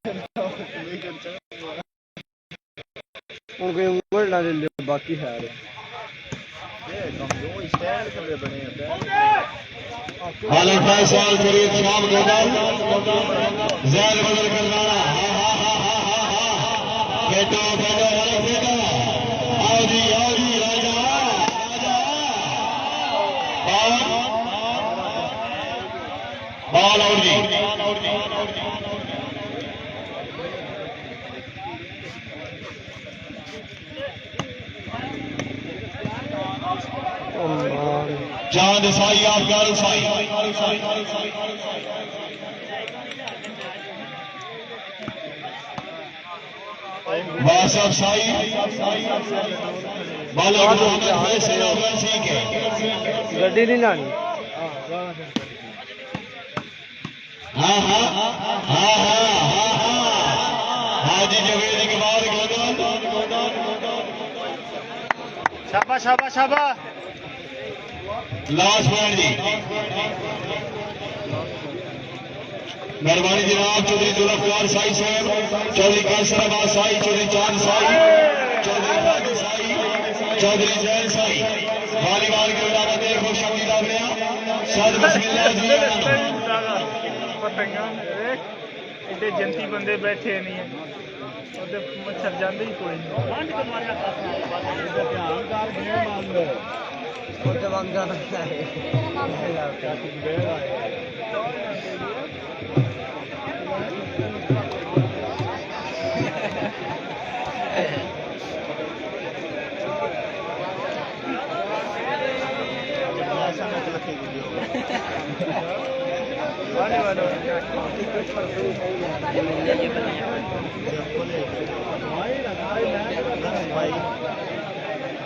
उनके उम्र ना ले बाकी है हाल फैसल फरीद शाम गोदाम जैद बदल करनाना बेटो बेटो वाले बेटो आओ जी राजा बॉल आउट जी चांद साई अफगान साई वासफ साई गड्डी नहीं लानी हाँ हाँ हाँ हाँ हाजी जवेद इकबाल गोदान शाबा शाबा शाबा लास्ट पॉइंट जी मेहरबानी जनाब चौधरी जुल्फकार साई साहब चौधरी कैसराबाद साई चौधरी चांद साई चौधरी फादी साई चौधरी जैन साई वालीबाल के उड़ाना देखो शक्ति दावलिया सद बिस्मिल्लाह जी इतने जनती बंदे बैठे नहीं है मच्छर जाते ही कोई नहीं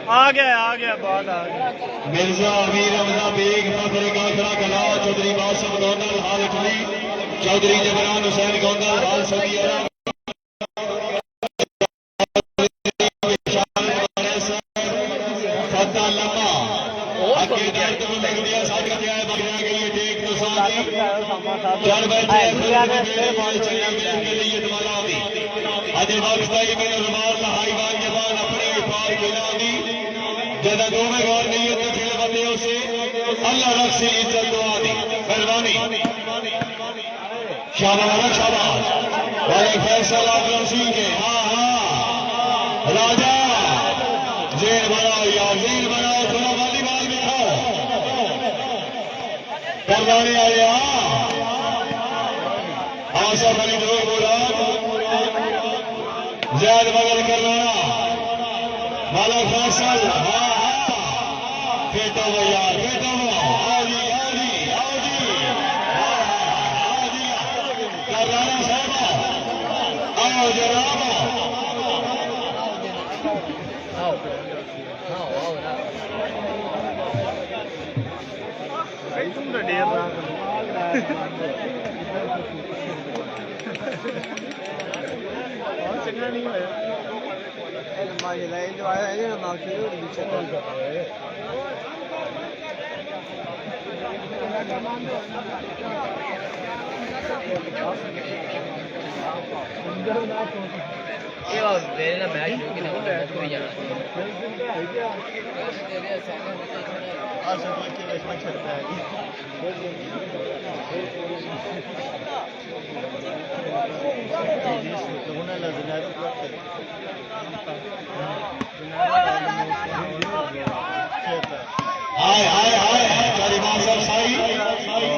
आ गया बात आ गया मिर्जा अमीर अमदा बेग फखरे काकड़ा कला चौधरी बासम गोंदल हाल इटली चौधरी जबरान हुसैन गोंदल हाल सऊदी अरब फता लम्मा आगे दर्द को लिख दिया साथ क्या है बगड़ा गई है देख तो साथी चल बैठे के लिए तुम्हारा भी अजय वाकई मेरे रुमाल हाईवान जवान अपने पार खिलानी ज्यादा दो में गौर नहीं होते खेल बंदे उसे अल्लाह रख से इज्जत दुआ दी मेहरबानी शाबाश शाबाश वाले फैसल आजम सिंह के हाँ राजा जेल बनाओ यार जेल बनाओ थोड़ा वॉलीबॉल में खाओ करवाने आए आसफ अली दो बोला जैद बगल करवाना वाला फैसल बेटो यार बेटो आओ जी करवाना साहब आओ जनाब तुम तो डेर रहा चंगा नहीं होया मैच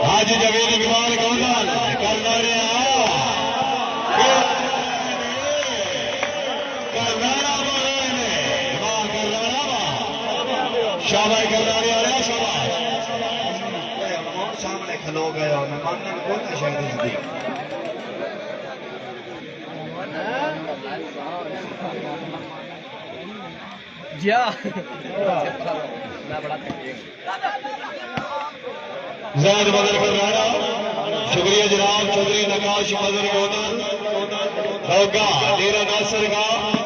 हाजी जवेद इकबाल गोंदल शाबाश करनाने आ रहा शाबाश सामने खलो गया मैं मानने को कौन शायद नजदीक जा जैद बदल कर रहा शुक्रिया जनाब चौधरी नकाश मदर गोदन होगा डेरा नासर का